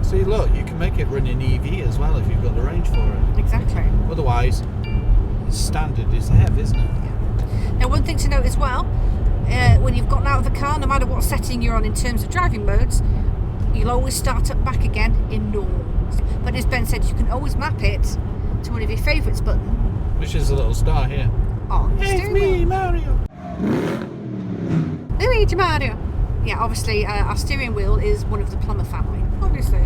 See, look, you can make it run in EV as well if you've got the range for it. Exactly. Otherwise, it's standard is HEV, isn't it? Yeah. Now, one thing to note as well, when you've gotten out of the car, no matter what setting you're on in terms of driving modes, you'll always start up back again in normal. But as Ben said, you can always map it to one of your favourites button. Which is a little star here. On the Hey, it's steering me, wheel. Mario. Luigi Mario. Yeah, obviously our steering wheel is one of the Plumber family, obviously.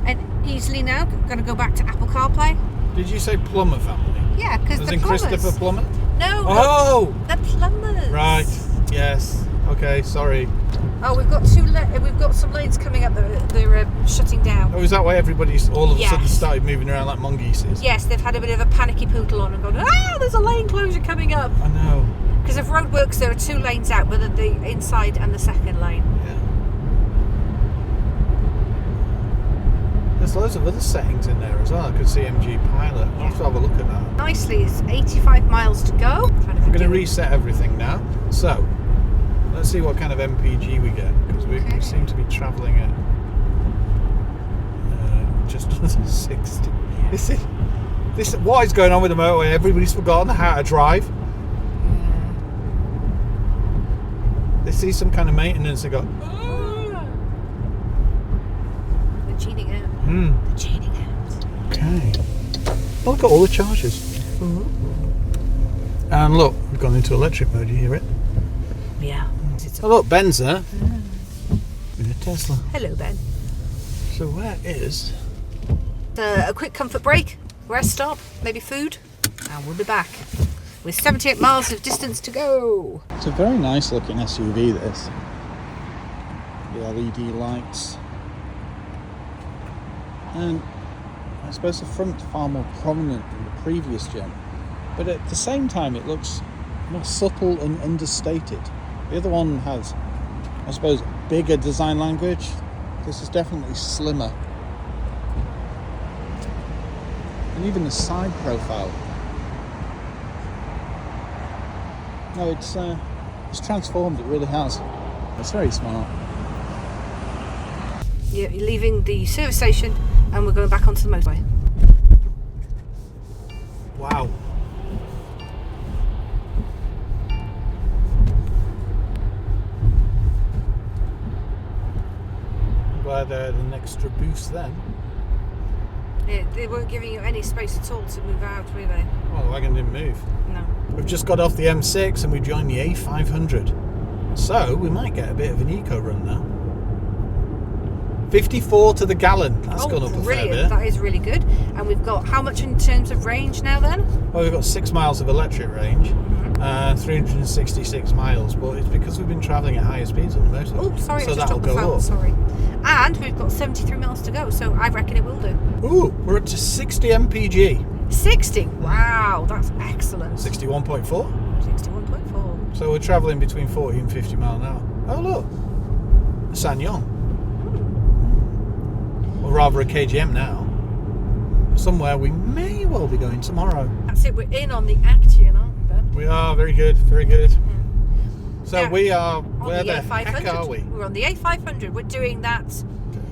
And easily now, going to go back to Apple CarPlay. Did you say Plumber family? Yeah, because As the in plumbers. Christopher Plummer? No, Oh! the plumbers. Right, yes. Okay, sorry. Oh, we've got some lanes coming up that they're shutting down. Oh, is that why everybody's all of a sudden Yes. started moving around like mongooses? Yes, they've had a bit of a panicky poodle on and gone, there's a lane closure coming up. I know. Because of roadworks, there are 2 lanes out, but the inside and the second lane. Yeah. There's loads of other settings in there as well. I could see MG Pilot. I'll have to have a look at that. Nicely, it's 85 miles to go. I'm going to reset everything now. So, let's see what kind of MPG we get, because we seem to be travelling at just under 60. Yeah. What is going on with the motorway? Everybody's forgotten how to drive. They see some kind of maintenance and go, They're cheating out. They're cheating out. Okay. Oh, look at all the chargers. And look, we've gone into electric mode. You hear it? Yeah. Oh, look, Ben's there. In a Tesla. Hello, Ben. So where is... A quick comfort break, rest stop, maybe food, and we'll be back with 78 miles of distance to go. It's a very nice looking SUV, this. The LED lights. And I suppose the front's far more prominent than the previous gen. But at the same time, it looks more subtle and understated. The other one has, I suppose, bigger design language. This is definitely slimmer. And even the side profile. No, it's transformed, it really has. It's very smart. You're leaving the service station and we're going back onto the motorway. Wow. I'm glad I had an extra boost then. They weren't giving you any space at all to move out, were they? Well, the wagon didn't move. No. We've just got off the M6 and we joined the A500. So we might get a bit of an eco run now. 54 to the gallon. That's gone up a fair bit. That is really good. And we've got how much in terms of range now then? Well, we've got 6 miles of electric range, 366 miles, but it's because we've been travelling at higher speeds on the motorway. Oh, sorry, so I just that'll dropped the go phone, up. sorry. And we've got 73 miles to go, so I reckon it will do. Ooh, we're up to 60 MPG. 60? Wow, that's excellent. 61.4. 61.4. So we're travelling between 40 and 50 mile an hour. Oh look, a Sanyong. Or rather a KGM now. Somewhere we may well be going tomorrow. That's it, we're in on the action, aren't we, Ben? We are, very good, very good. Yeah. So Now, we are, on where the heck A500. are we? We're on the A500, we're doing that...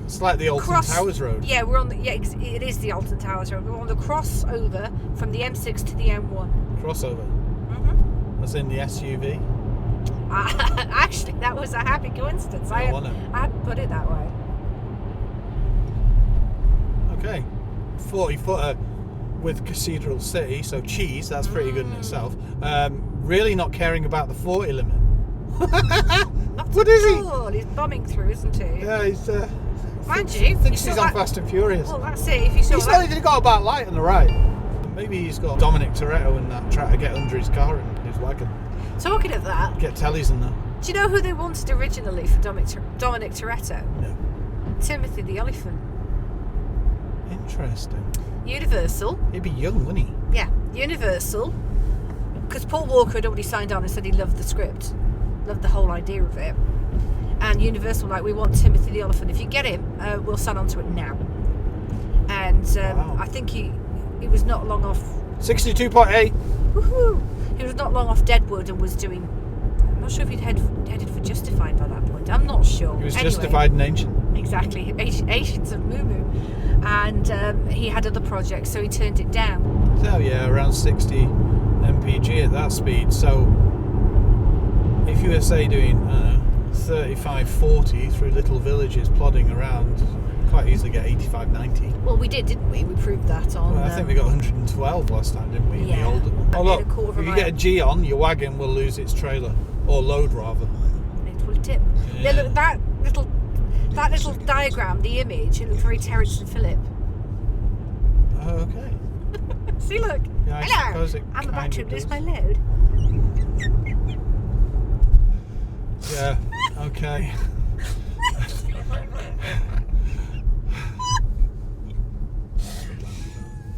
It's like the Alton Towers Road. Yeah, we're on the... Yeah, it is the Alton Towers Road. We're on the crossover from the M6 to the M1. Crossover. Mm-hmm. That's in the SUV. Actually, that was a happy coincidence. I hadn't put it that way. Okay, 40 footer with Cathedral City, so cheese, that's pretty good in itself. Really not caring about the 40 limit. What is he? He's bombing through, isn't he? Yeah, he's Mind you, thinks he's on Fast and Furious. Well, that's it. If you saw He's that, not even got a bad light on the right. Maybe he's got Dominic Toretto and that trying to get under his car and his wagon. talking of that, Get tellies and that. do you know who they wanted originally for Dominic Toretto? No. Timothy the Elephant. Interesting. Universal. He'd be young, wouldn't he? Yeah, Universal. Because Paul Walker had already signed on and said he loved the script, loved the whole idea of it. And Universal, like, we want Timothy the Elephant. If you get him, we'll sign on to it now. And Wow. I think he was not long off. 62.8. Woohoo! He was not long off Deadwood and was doing. I'm not sure if he'd headed for Justified by that point. I'm not sure. He was Anyway, Justified and Ancient. Exactly, Asians of Moo Moo. and he had other projects, so he turned it down. So yeah, around 60 MPG at that speed. So if you were, say, doing 35, 40 through little villages plodding around, quite easily get 85, 90. Well, we did, didn't we? We proved that on... Well, I think we got 112 last time, didn't we? In the older one. Oh look, if you get a G on, your wagon will lose its trailer. Or load, rather. It will tip. Yeah. Look, that little diagram, the image, it looked very Terence and Phillip. Oh, okay. See, look. Yeah, hello. I'm about to lose my load. Yeah, okay.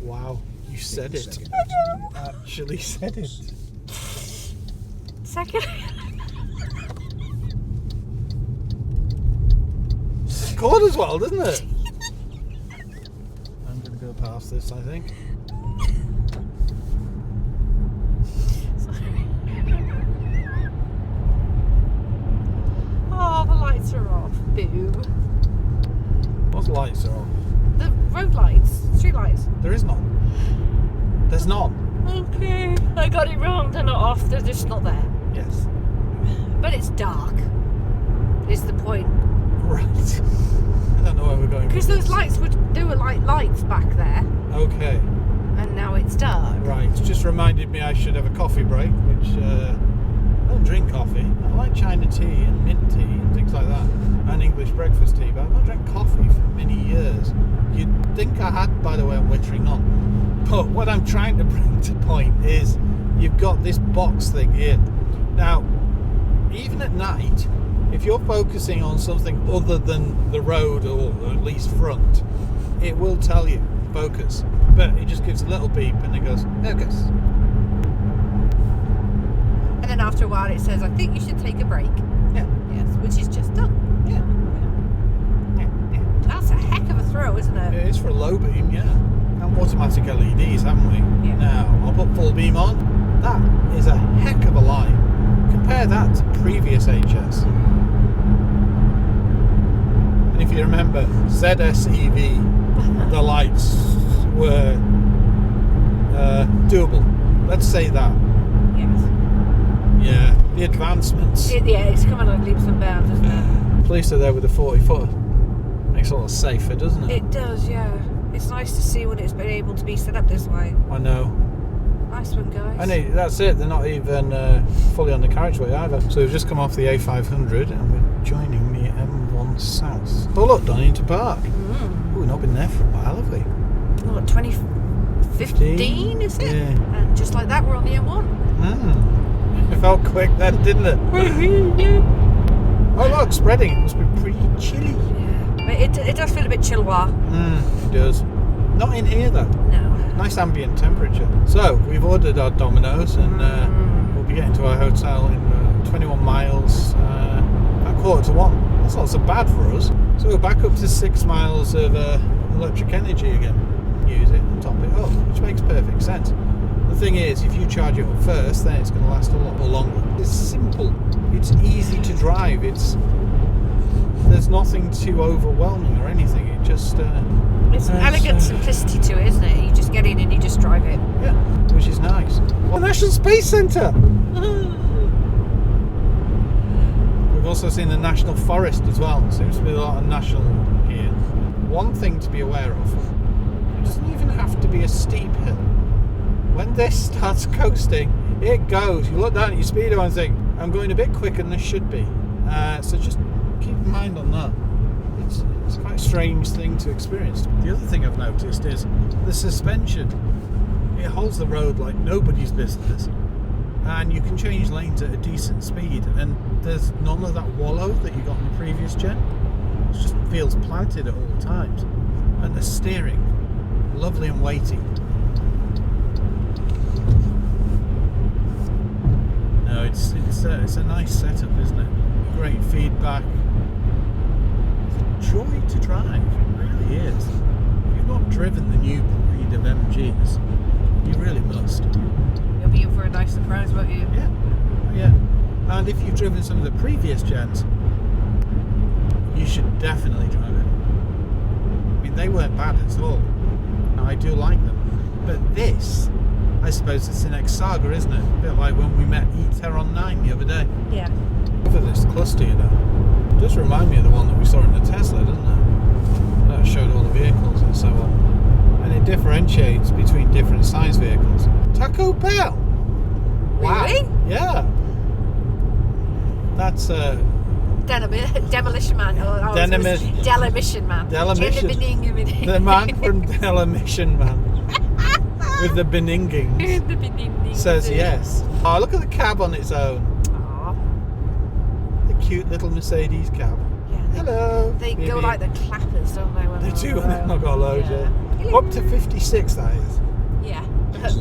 Wow, you said it. Actually said it. Second. Scored as well, doesn't it? I'm going to go past this, I think. Sorry. Oh, the lights are off. Boo. What lights are on? The road lights, street lights. There is none. There's none. Okay, I got it wrong. They're not off. They're just not there. Yes. But it's dark. Is the point? Right. I don't know where we're going. Because those lights were like lights back there. Okay. And now it's dark. Right. It's just reminded me I should have a coffee break, which I don't drink coffee. I like China tea and mint tea and things like that, and English breakfast tea, but I've not drank coffee for many years. You'd think I had, by the way, I'm wittering on. But what I'm trying to bring to point is you've got this box thing here. Now, even at night, if you're focusing on something other than the road or at least front, it will tell you focus. But it just gives a little beep and it goes, focus. And then after a while it says, I think you should take a break. Yeah. Yes, which is just done. Yeah. That's a heck of a throw, isn't it? It is for a low beam, yeah. And automatic LEDs, haven't we? Yeah. Now, I'll put full beam on. That is a heck of a line. Compare that to previous HS. And if you remember, ZS EV, the lights were doable. Let's say that. Yes. Yeah, the advancements. It's coming on leaps and bounds, isn't it? Police are there with a 40-footer. Makes it a lot safer, doesn't it? It does, yeah. It's nice to see when it's been able to be set up this way. I know. Nice one, guys. And that's it, they're not even fully on the carriageway either. So we've just come off the A500 and we're joining the M1 South. Oh look, Donington Park. Oh, we've not been there for a while, have we? What, 2015 is it? Yeah. And just like that, we're on the M1. It felt quick then, didn't it? Oh look, spreading. It must be pretty chilly. Yeah. But it does feel a bit chilloir. It does. Not in here though. No. Nice ambient temperature. So we've ordered our Domino's and we'll be getting to our hotel in 21 miles at 1:45. That's not so bad for us. So we're back up to 6 miles of electric energy again. Use it and top it up, which makes perfect sense. The thing is, if you charge it up first, then it's going to last a lot more longer. It's simple. It's easy to drive. There's nothing too overwhelming or anything. It just it's an elegant simplicity to it, isn't it? You just get in and you just drive it. Yeah, which is nice. The National Space Centre. We've also seen the National Forest as well. Seems to be a lot of national here. One thing to be aware of: it doesn't even have to be a steep hill. When this starts coasting, it goes. You look down at your speedo and think, I'm going a bit quicker than this should be. So just keep in mind on that. It's quite a strange thing to experience. The other thing I've noticed is the suspension. It holds the road like nobody's business. And you can change lanes at a decent speed. And there's none of that wallow that you got in the previous gen. It just feels planted at all times. And the steering, lovely and weighty. No, it's a nice setup, isn't it? Great feedback. It's a joy to drive. It really is. If you've not driven the new breed of MGs, you really must. You'll be in for a nice surprise, won't you? Yeah. Yeah. And if you've driven some of the previous gens, you should definitely drive it. I mean, they weren't bad at all. I do like them. But this, I suppose it's the next saga, isn't it? A bit like when we met E-Teron 9 the other day. Yeah. Look at this cluster, you know. It does remind me of the one that we saw in the Tesla, doesn't it? That showed all the vehicles and so on. And it differentiates between different size vehicles. Taco Bell! Wow. Really? Yeah. That's Demolition Man. Demolition Man. Demolition. The man from Demolition Man. With the beningings. Says yes. Oh, look at the cab on its own. Aww. The cute little Mercedes cab. Yeah, Hello. They go like the clappers, don't they? When They do when they've not got a load, yeah. Up to 56, that is. Yeah.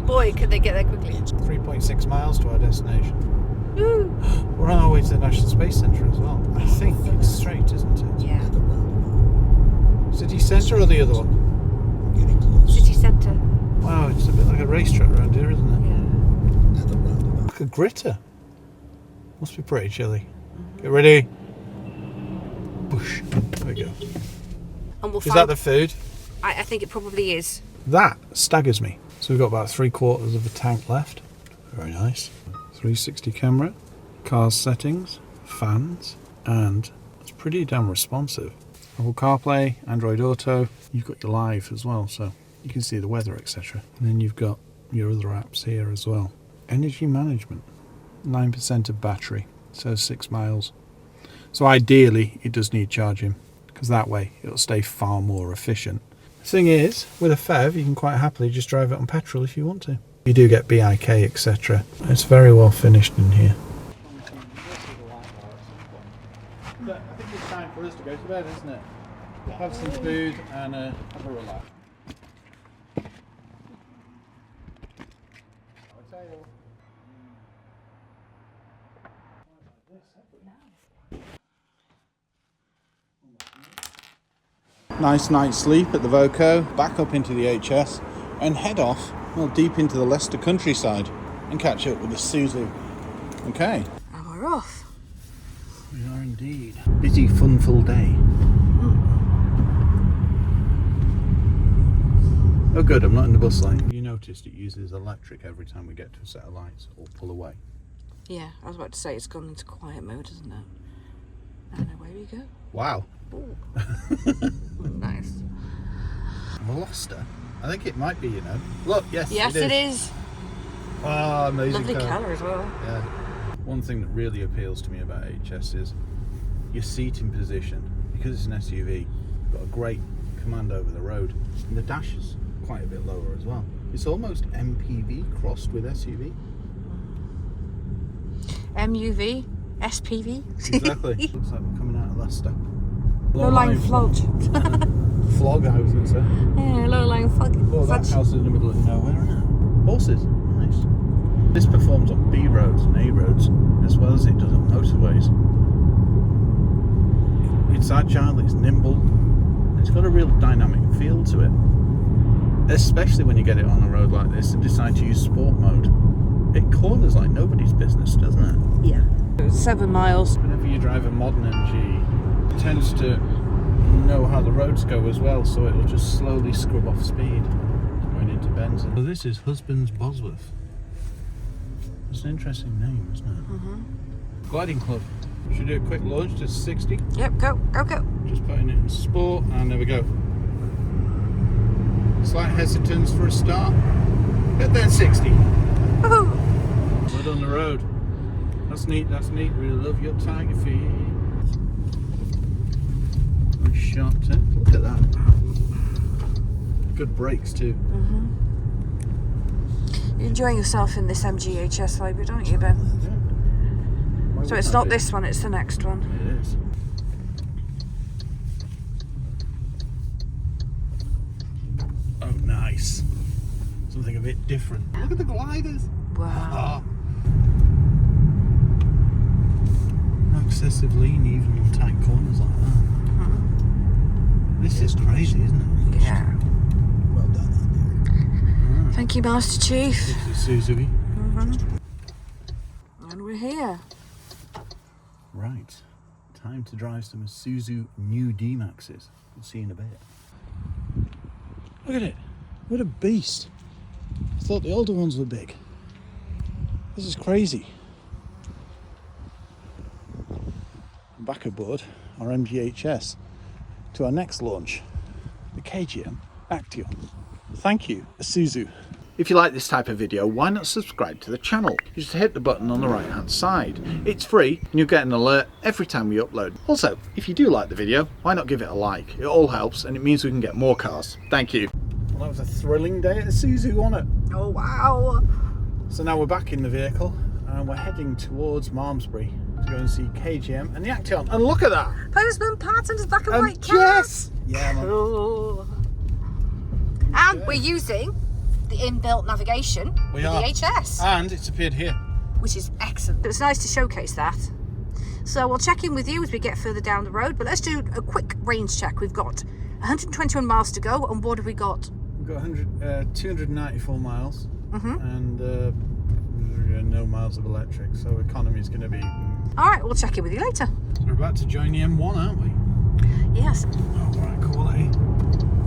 Boy, could they get there quickly. 3.6 miles to our destination. Ooh. We're on our way to the National Space Centre as well. I think it's straight, isn't it? Yeah. City Centre or the other one? City Centre. Wow, it's a bit like a racetrack around here, isn't it? Yeah. Like a gritter. Must be pretty chilly. Get ready. Push. There we go. And we'll Is that the food? I think it probably is. That staggers me. So we've got about 3/4 of a tank left. Very nice. 360 camera, car's settings, fans, and it's pretty damn responsive. Apple CarPlay, Android Auto. You've got your live as well, so you can see the weather, etc. And then you've got your other apps here as well. Energy management, 9% of battery, so 6 miles. So ideally, it does need charging, because that way it'll stay far more efficient. The thing is, with a PHEV, you can quite happily just drive it on petrol if you want to. You do get BIK, etc. It's very well finished in here. I think it's time for us to go to bed, isn't it? Have some food and have a relax. Nice night's sleep at the Voco, back up into the HS and head off, well, deep into the Leicester countryside and catch up with the Suzu. Okay. And we're off. We are indeed. Busy, fun-full day. Oh good, I'm not in the bus lane. You noticed it uses electric every time we get to a set of lights or pull away. Yeah, I was about to say it's gone into quiet mode, isn't it? And away we go. Wow. Nice. Veloster? I think it might be, you know. Look, yes, it is. Oh, amazing. Lovely car. colour as well. Yeah. One thing that really appeals to me about HS is your seating position. Because it's an SUV, you've got a great command over the road. And the dash is quite a bit lower as well. It's almost MPV crossed with SUV. MUV, SPV. Exactly. Looks like we're coming out of Leicester. Low-lying flog. Flog, I was going to say. Yeah, low-lying flog. Oh, that house is in the middle of nowhere, isn't it? Horses. Nice. This performs on B roads and A roads as well as it does on motorways. It's agile, it's nimble, and it's got a real dynamic feel to it. Especially when you get it on a road like this and decide to use sport mode. It corners like nobody's business, doesn't it? Yeah. 7 miles. Whenever you drive a modern MG, it tends to know how the roads go as well, so it'll just slowly scrub off speed going into bends. So this is Husbands Bosworth. It's an interesting name, isn't it? Gliding Club. Should do a quick launch to 60. Yep, go. Just putting it in sport, and there we go. Slight hesitance for a start, but then 60. Woohoo! Blood on the road. That's neat, Really love your tiger feet. Nice sharp tip. Look at that. Good brakes too. You're enjoying yourself in this MG HS Hybrid, aren't you, Ben? Yeah. So it's not this one, it's the next one. It is. Oh, nice. Something a bit different. Look at the gliders. Wow. No excessive lean even on tight corners like that. This is crazy, isn't it? Yeah. Well done, Andy. Thank you, Master Chief. This is Suzuki. And we're here. Right. Time to drive some Isuzu new D-Maxes. We'll see you in a bit. Look at it. What a beast. I thought the older ones were big. This is crazy. Back aboard our MG HS to our next launch, the KGM Action. Thank you, Isuzu. If you like this type of video, why not subscribe to the channel? You just hit the button on the right hand side. It's free and you'll get an alert every time we upload. Also, if you do like the video, why not give it a like? It all helps and it means we can get more cars. Thank you. Well, that was a thrilling day at Isuzu, wasn't it? Oh wow. So now we're back in the vehicle and we're heading towards Malmesbury to go and see KGM and the Action. And look at that! Postman Patton's black and white car. Yes! Yeah, man. Cool. And we're using the inbuilt navigation with the HS. And it's appeared here. Which is excellent. It's nice to showcase that. So we'll check in with you as we get further down the road, but let's do a quick range check. We've got 121 miles to go, and what have we got? We've got 294 miles and no miles of electric, so economy is going to be... Alright, we'll check in with you later. We're about to join the M1, aren't we? Yes. Oh, right, quality.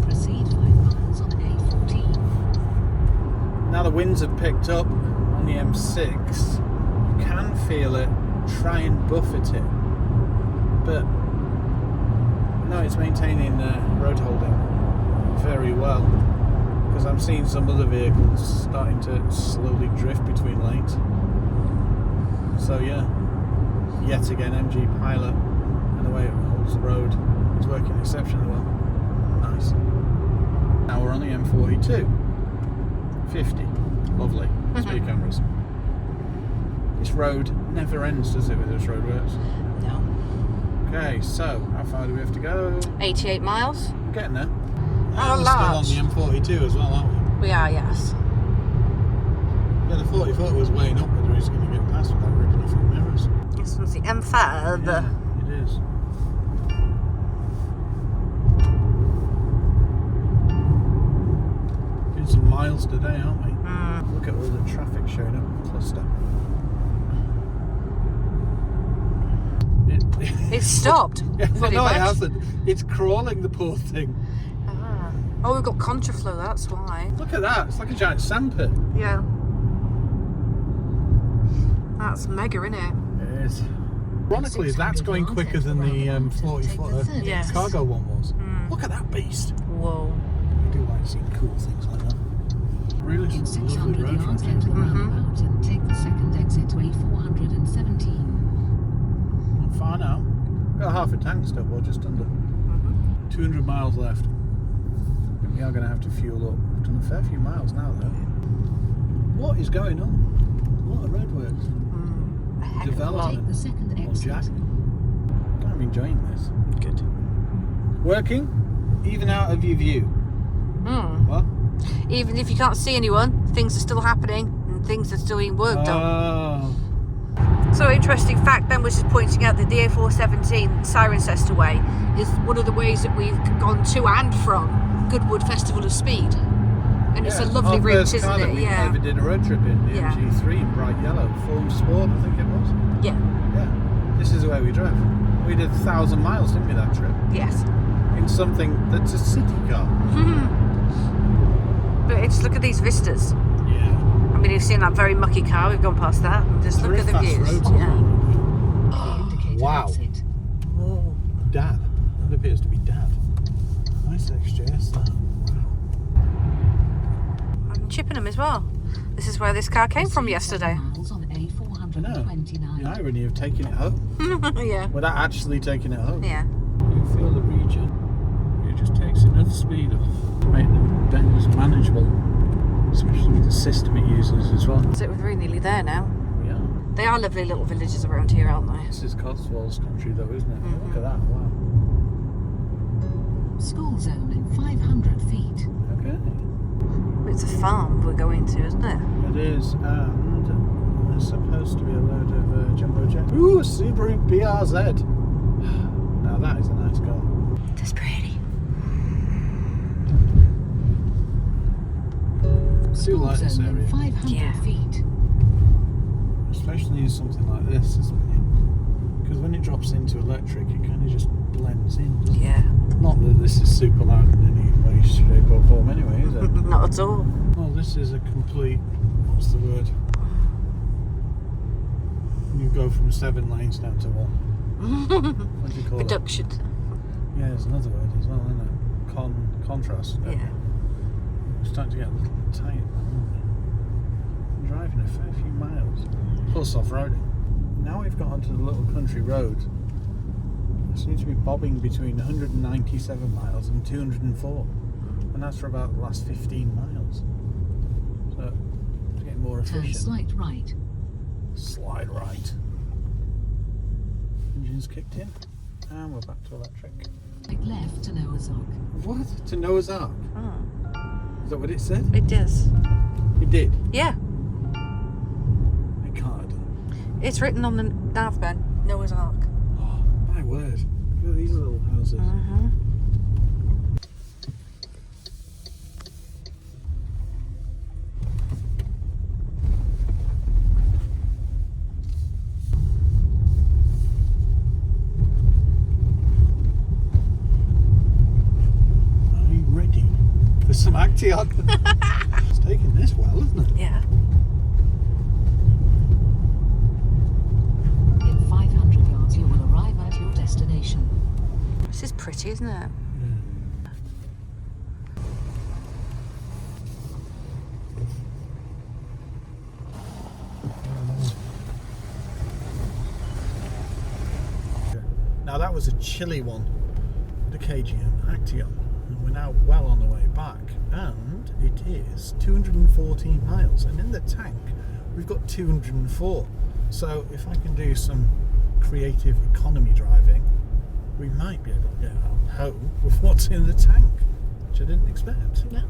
Proceed 5 miles on A14. Now the winds have picked up on the M6, you can feel it try and buffet it, but no, it's maintaining road holding very well, because I'm seeing some other vehicles starting to slowly drift between lanes. So yeah, yet again MG Pilot and the way it holds the road is working exceptionally well. Nice. Now we're on the M42. 50. Lovely. Speed cameras. This road never ends, does it, with this roadworks? No. Okay, so how far do we have to go? 88 miles. We're getting there. How We're large? still on the M42 as well, aren't we? We are, yes. Yeah, the 40-foot was weighing up whether he's going to get past without ripping off your mirrors. This one's the M5. Yeah, it is. Doing some miles today, aren't we? Look at all the traffic showing up in the cluster. It's stopped. Yeah, pretty no, much. it hasn't. It's crawling, the poor thing. Ah. Oh, we've got contraflow, that's why. Look at that. It's like a giant sandpit. Yeah. That's mega, isn't it? It is. Ironically, that's going quicker than the 40-footer Yes. cargo one was. Look at that beast. Whoa. I do like seeing cool things like that. Really In some lovely 600 road yards, frontage. enter the roundabout and take the second exit to A417. Not far now. Got half a tank still, well, just under. 200 miles left. We are going to have to fuel up. We've done a fair few miles now, though. What is going on? What a roadworks. Development. Take the second Well, exit. Jack, I'm enjoying this. Good. Working, even out of your view. What? Even if you can't see anyone, things are still happening and things are still being worked on. Oh. So interesting fact, Ben was just pointing out that the A417 Cirencester Way is one of the ways that we've gone to and from Goodwood Festival of Speed. And it's a lovely Our route, first car isn't that it? we Yeah. ever did a road trip in, the Yeah. MG3 in bright yellow, Form Sport, I think it was. Yeah. Yeah, this is the way we drove. We did 1,000 miles, didn't we, that trip? Yes. In something that's a city car. But it's, look at these vistas. Yeah. I mean, you've seen that very mucky car. We've gone past that. And just look Very at the fast views. roads as Yeah. well. Indicator Wow. exit. Whoa. Dad. That appears to be Dad. Nice XJS, that. And Chippenham as well. This is where this car came from yesterday. Miles on I know. A429. The irony of taking it home Yeah. without actually taking it home. Yeah. You feel the region. It just takes enough speed off to make the bends manageable, especially with the system it uses as well. So we're nearly there now. We are. They are lovely little villages around here, aren't they? This is Cotswolds country, though, isn't it? Look at that! Wow. School zone in 500 feet. Okay. It's a farm we're going to, isn't it? It is, and there's supposed to be a load of jumbo jet. Ooh, Subaru BRZ. Now that is a nice car. That's pretty. I do School like this zone in area, 500 Yeah. feet. especially in something like this, isn't it? Because when it drops into electric, it kind of just blends in, doesn't it? Yeah. Not that this is super loud in any way, shape or form anyway, it? Not at all. Well, this is a complete, what's the word? You go from 7 lanes down to 1. What do you call Reduction. it? Yeah, there's another word as well, isn't it? Contrast. Yeah. I'm starting to get a little tight. I'm driving a fair few miles. Plus off-roading. Now we've got onto the little country road. I seem to be bobbing between 197 miles and 204. And that's for about the last 15 miles. So, it's getting more Turn efficient. slight right. Slide right. Engine's kicked in. And we're back to electric. Right left to Noah's Ark. What? To Noah's Ark? Oh, Is that what it said? it does. It did? Yeah. It can't have done. It's written on the nav pen, Noah's Ark. Oh, my word. Look at these little houses. Are you ready for some action? It's taking this well, isn't it? Yeah. In 500 yards you will arrive at your destination. This is pretty, isn't it? Now that was a chilly one, the KGM Action, and we're now well on the way back, and it is 214 miles, and in the tank we've got 204. So if I can do some creative economy driving, we might be able to get home with what's in the tank, which I didn't expect. No.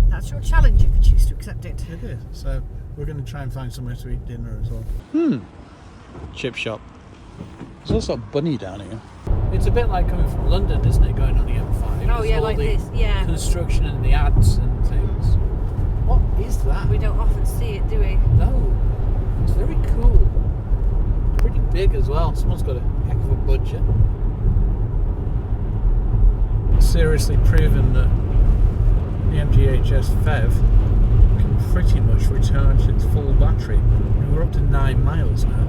That's your challenge if you choose to accept it. It is. So we're going to try and find somewhere to eat dinner as well. Chip shop. There's also a bunny down here. It's a bit like coming from London, isn't it? Going on the M5. Oh, yeah, like this, yeah. Construction and the ads and things. What is that? We don't often see it, do we? No. It's very cool. It's pretty big as well. Someone's got a heck of a budget. Seriously proven that the MG HS PHEV can pretty much recharge its full battery. And we're up to 9 miles now.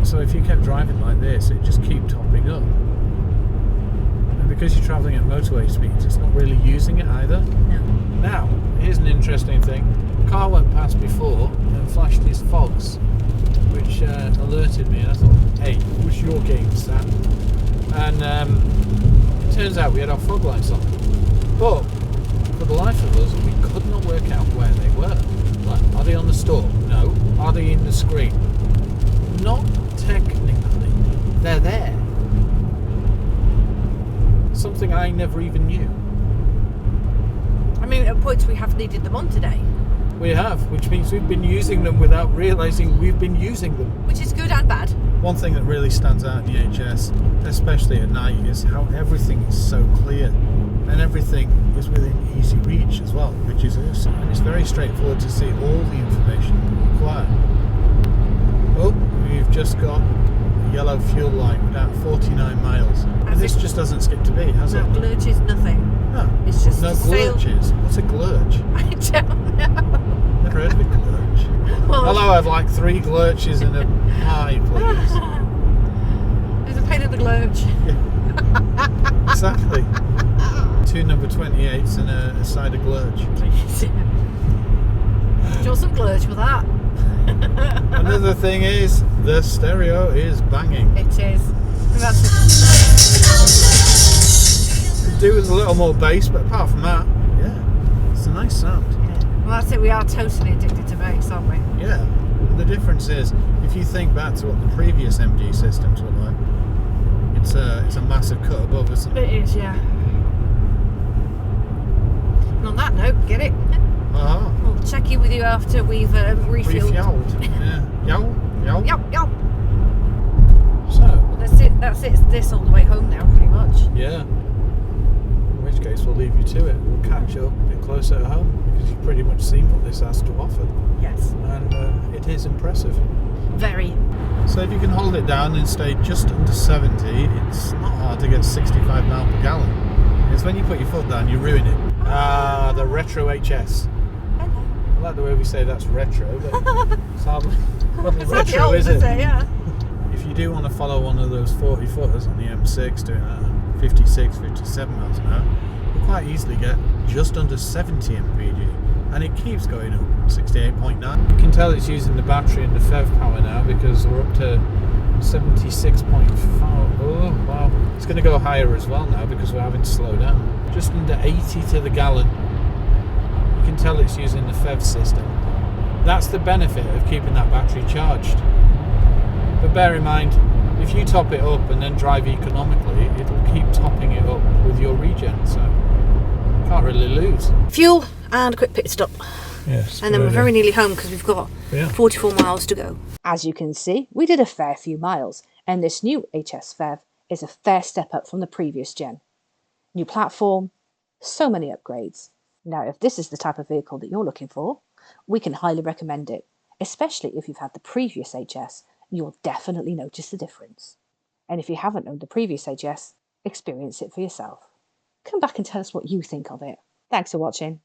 So if you kept driving like this, it'd just keep topping up. And because you're travelling at motorway speeds, it's not really using it either. No. Now, here's an interesting thing. A car went past before and flashed his fogs, which alerted me, and I thought, hey, what's your game, Sam? And it turns out we had our fog lights on. But, for the life of us, we could not work out where they were. Like, are they on the store? No. Are they in the screen? Not technically. They're there. Something I never even knew. I mean, at points we have needed them on today. We have, which means we've been using them without realising we've been using them. Which is good and bad. One thing that really stands out in the HS, especially at night, is how everything is so clear. And everything is within easy reach as well, which is awesome. And it's very straightforward to see all the information required. Oh, we've just got a yellow fuel light at 49 miles. And this just doesn't skip to beat, has it? No glurches, nothing. No. It's just no sail. glurches. What's a glurch? I don't know. Never heard of a glurch. Well, Hello, I'd like 3 glurches and a pie, please. There's a pain in the glurch. Exactly. 2 number 28s and a side of glurch. Please. Do you want some glurch with that? Another thing is, the stereo is banging. It is. Could do with a little more bass, but apart from that, yeah, it's a nice sound. Yeah. Well, that's it. We are totally addicted to bass, aren't we? Yeah. And the difference is, if you think back to what the previous MG systems were like, it's a massive cut above, isn't it? It is, yeah. And on that note, get it. Uh-huh. We'll check in with you after we've refueled. Yeah. Yow. Yup, yup. So. Well, that's it. That's it. It's this all the way home now, pretty much. Yeah. In which case, we'll leave you to it. We'll catch up a bit closer at home because you've pretty much seen what this has to offer. Yes. And it is impressive. Very. So if you can hold it down and stay just under 70, it's not hard to get 65 miles per gallon. It's when you put your foot down, you ruin it. Ah, the retro HS. Hello. I like the way we say that's retro, but it's hardly It's retro, old, is it? Yeah. If you do want to follow one of those 40 footers on the M6 doing 56, 57 miles an hour, you quite easily get just under 70 MPG, and it keeps going up, 68.9. You can tell it's using the battery and the PHEV power now because we're up to 76.5. Oh wow, it's going to go higher as well now because we're having to slow down. Just under 80 to the gallon. You can tell it's using the PHEV system. That's the benefit of keeping that battery charged. But bear in mind, if you top it up and then drive economically, it'll keep topping it up with your regen, so you can't really lose. Fuel and a quick pit stop. Yes. And then we're very nearly home because we've got 44 miles to go. As you can see, we did a fair few miles, and this new HS PHEV is a fair step up from the previous gen. New platform, so many upgrades. Now, if this is the type of vehicle that you're looking for, we can highly recommend it, especially if you've had the previous HS. You'll definitely notice the difference. And if you haven't owned the previous HS, experience it for yourself. Come back and tell us what you think of it. Thanks for watching.